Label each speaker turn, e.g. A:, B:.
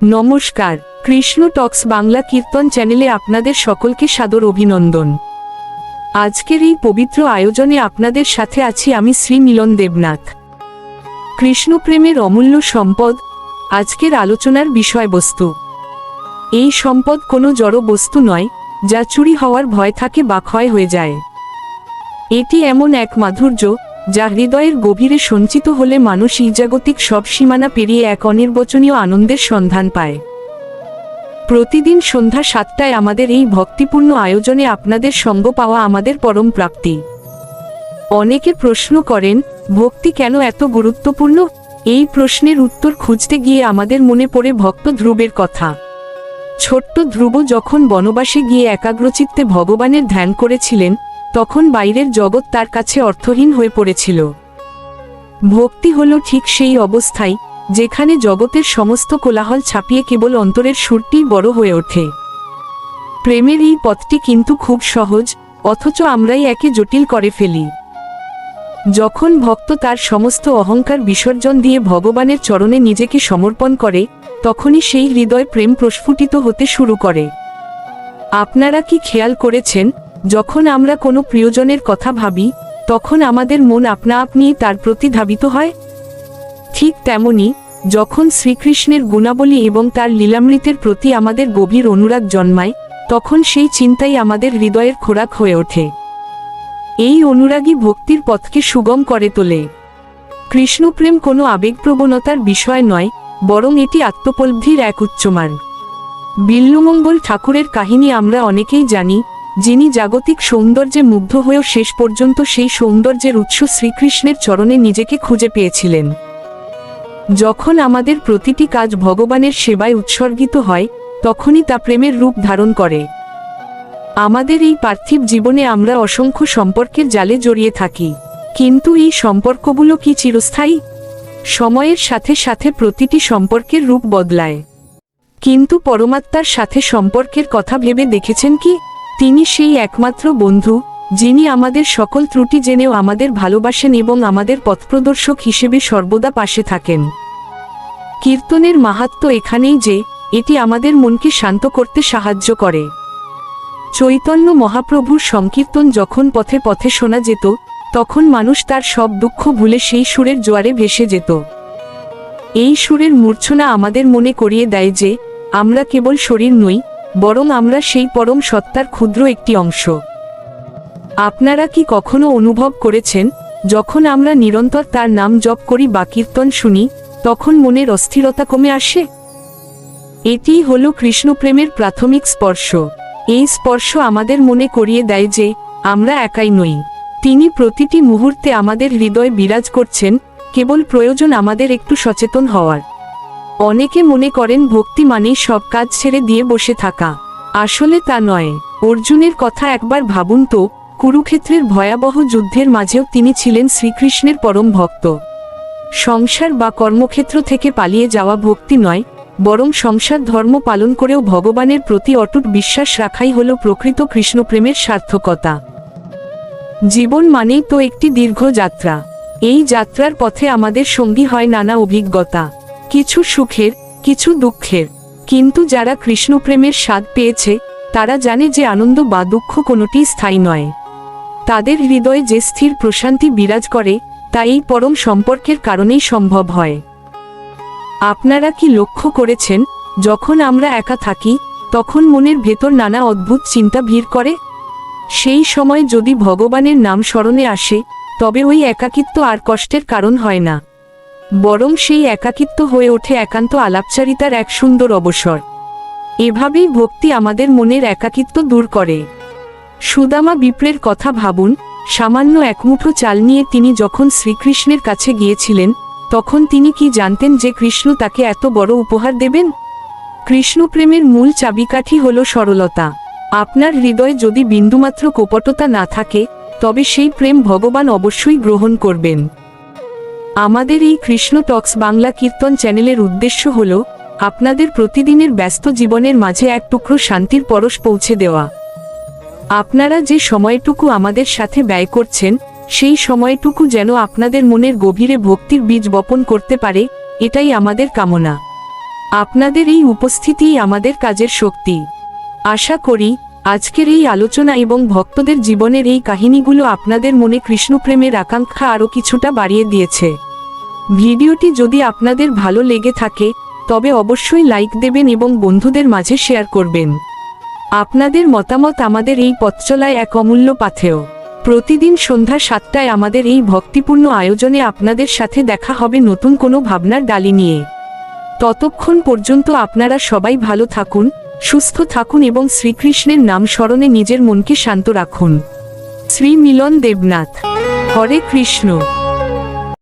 A: নমস্কার, কৃষ্ণ টক্স বাংলা কীর্তন চ্যানেলে আপনাদের সকলকে সাদর অভিনন্দন। আজকের এই পবিত্র আয়োজনে আপনাদের সাথে আছি আমি শ্রী মিলন দেবনাথ। কৃষ্ণপ্রেমের অমূল্য সম্পদ আজকের আলোচনার বিষয়বস্তু। এই সম্পদ কোনো জড় বস্তু নয় যা চুরি হওয়ার ভয় থাকে বা ক্ষয় হয়ে যায়। এটি এমন এক মাধুর্য যা হৃদয়ের গভীরে সঞ্চিত হলে মানুষ ইহজাগতিক সব সীমানা পেরিয়ে এক অনির্বচনীয় আনন্দের সন্ধান পায়। প্রতিদিন সন্ধ্যা 7টায় আমাদের এই ভক্তিপূর্ণ আয়োজনে আপনাদের সঙ্গ পাওয়া আমাদের পরম প্রাপ্তি। অনেকে প্রশ্ন করেন, ভক্তি কেন এত গুরুত্বপূর্ণ? এই প্রশ্নের উত্তর খুঁজতে গিয়ে আমাদের মনে পড়ে ভক্ত ধ্রুবের কথা। ছোট্ট ধ্রুব যখন বনবাসে গিয়ে একাগ্রচিত্তে ভগবানের ধ্যান করেছিলেন, তখন বাইরের জগৎ তার কাছে অর্থহীন হয়ে পড়েছিল। ভক্তি হলো ঠিক সেই অবস্থায় যেখানে জগতের সমস্ত কোলাহল ছাপিয়ে কেবল অন্তরের সুরটিই বড় হয়ে ওঠে। প্রেমের এই পথটি কিন্তু খুব সহজ, অথচ আমরাই একে জটিল করে ফেলি। যখন ভক্ত তার সমস্ত অহংকার বিসর্জন দিয়ে ভগবানের চরণে নিজেকে সমর্পণ করে, তখনই সেই হৃদয় প্রেম প্রস্ফুটিত হতে শুরু করে। আপনারা কি খেয়াল করেছেন, যখন আমরা কোনো প্রিয়জনের কথা ভাবি, তখন আমাদের মন আপনা আপনিই তার প্রতি ধাবিত হয়? ঠিক তেমনি, যখন শ্রীকৃষ্ণের গুণাবলী এবং তার লীলামৃতের প্রতি আমাদের গভীর অনুরাগ জন্মায়, তখন সেই চিন্তাই আমাদের হৃদয়ের খোরাক হয়ে ওঠে। এই অনুরাগী ভক্তির পথকে সুগম করে তোলে। কৃষ্ণপ্রেম কোনো আবেগপ্রবণতার বিষয় নয়, বরং এটি আত্মোপলব্ধির এক উচ্চমান। বিল্লুমঙ্গল ঠাকুরের কাহিনী আমরা অনেকেই জানি, যিনি জাগতিক সৌন্দর্যে মুগ্ধ হয়েও শেষ পর্যন্ত সেই সৌন্দর্যের উৎস শ্রীকৃষ্ণের চরণে নিজেকে খুঁজে পেয়েছিলেন। যখন আমাদের প্রতিটি কাজ ভগবানের সেবায় উৎসর্গিত হয়, তখনই তা প্রেমের রূপ ধারণ করে। আমাদের এই পার্থিব জীবনে আমরা অসংখ্য সম্পর্কের জালে জড়িয়ে থাকি, কিন্তু এই সম্পর্কগুলো কি চিরস্থায়ী? সময়ের সাথে সাথে প্রতিটি সম্পর্কের রূপ বদলায়, কিন্তু পরমাত্মার সাথে সম্পর্কের কথা ভেবে দেখেছেন কি? তিনি সেই একমাত্র বন্ধু, যিনি আমাদের সকল ত্রুটি জেনেও আমাদের ভালোবাসেন এবং আমাদের পথপ্রদর্শক হিসেবে সর্বদা পাশে থাকেন। কীর্তনের মাহাত্ম্য এখানেই যে এটি আমাদের মনকে শান্ত করতে সাহায্য করে। চৈতন্য মহাপ্রভুর সংকীর্তন যখন পথে পথে শোনা যেত, তখন মানুষ তার সব দুঃখ ভুলে সেই সুরের জোয়ারে ভেসে যেত। এই সুরের মূর্ছনা আমাদের মনে করিয়ে দেয় যে আমরা কেবল শরীর নই, বরং আমরা সেই পরম সত্তার ক্ষুদ্র একটি অংশ। আপনারা কি কখনো অনুভব করেছেন, যখন আমরা নিরন্তর তার নাম জপ করি বা কীর্তন শুনি, তখন মনের অস্থিরতা কমে আসে? এটিই হলো কৃষ্ণপ্রেমের প্রাথমিক স্পর্শ। এই স্পর্শ আমাদের মনে করিয়ে দেয় যে আমরা একাই নই। তিনি প্রতিটি মুহূর্তে আমাদের হৃদয়ে বিরাজ করছেন, কেবল প্রয়োজন আমাদের একটু সচেতন হওয়ার। অনেকে মনে করেন ভক্তি মানেই সব কাজ ছেড়ে দিয়ে বসে থাকা। আসলে তা নয়। অর্জুনের কথা একবার ভাবুন তো, কুরুক্ষেত্রের ভয়াবহ যুদ্ধের মাঝেও তিনি ছিলেন শ্রীকৃষ্ণের পরম ভক্ত। সংসার বা কর্মক্ষেত্র থেকে পালিয়ে যাওয়া ভক্তি নয়, বরং সংসার ধর্ম পালন করেও ভগবানের প্রতি অটুট বিশ্বাস রাখাই হল প্রকৃত কৃষ্ণপ্রেমের সার্থকতা। জীবন মানেই তো একটি দীর্ঘ যাত্রা। এই যাত্রার পথে আমাদের সঙ্গী হয় নানা অভিজ্ঞতা, কিছু সুখের, কিছু দুঃখের। কিন্তু যারা কৃষ্ণপ্রেমের স্বাদ পেয়েছে, তারা জানে যে আনন্দ বা দুঃখ কোনোটিই স্থায়ী নয়। তাদের হৃদয়ে যে স্থির প্রশান্তি বিরাজ করে, তা এই পরম সম্পর্কের কারণেই সম্ভব হয়। আপনারা কি লক্ষ্য করেছেন, যখন আমরা একা থাকি, তখন মনের ভেতর নানা অদ্ভুত চিন্তা ভিড় করে? সেই সময় যদি ভগবানের নাম স্মরণে আসে, তবে ওই একাকিত্ব আর কষ্টের কারণ হয় না, বরং সেই একাকিত্ব হয়ে ওঠে একান্ত আলাপচারিতার এক সুন্দর অবসর। এভাবেই ভক্তি আমাদের মনের একাকিত্ব দূর করে। সুদামা বিপ্রের কথা ভাবুন, সামান্য একমুঠো চাল নিয়ে তিনি যখন শ্রীকৃষ্ণের কাছে গিয়েছিলেন, তখন তিনি কি জানতেন যে কৃষ্ণ তাকে এত বড় উপহার দেবেন? কৃষ্ণপ্রেমের মূল চাবিকাঠি হল সরলতা। আপনার হৃদয়ে যদি বিন্দুমাত্র কপটতা না থাকে, তবে সেই প্রেম ভগবান অবশ্যই গ্রহণ করবেন। আমাদের এই কৃষ্ণ টক্স বাংলা কীর্তন চ্যানেলের উদ্দেশ্য হল আপনাদের প্রতিদিনের ব্যস্ত জীবনের মাঝে এক টুকরো শান্তির পরশ পৌঁছে দেওয়া। আপনারা যে সময়টুকু আমাদের সাথে ব্যয় করছেন, সেই সময়টুকু যেন আপনাদের মনের গভীরে ভক্তির বীজ বপন করতে পারে, এটাই আমাদের কামনা। আপনাদের এই উপস্থিতিই আমাদের কাজের শক্তি। আশা করি আজকের এই আলোচনা এবং ভক্তদের জীবনের এই কাহিনীগুলো আপনাদের মনে কৃষ্ণপ্রেমের আকাঙ্ক্ষা আরও কিছুটা বাড়িয়ে দিয়েছে। ভিডিওটি যদি আপনাদের ভালো লেগে থাকে তবে অবশ্যই লাইক দেবেন এবং বন্ধুদের মাঝে শেয়ার করবেন। আপনাদের মতামত আমাদের এই পথচলায় এক অমূল্য পাথেয়। প্রতিদিন সন্ধ্যা 7টায় আমাদের এই ভক্তিপূর্ণ আয়োজনে আপনাদের সাথে দেখা হবে নতুন কোনো ভাবনার ডালি নিয়ে। ততক্ষণ পর্যন্ত আপনারা সবাই ভালো থাকুন, সুস্থ থাকুন এবং শ্রীকৃষ্ণের নাম স্মরণে নিজের মনকে শান্ত রাখুন। শ্রী মিলন দেবনাথ। হরে কৃষ্ণ।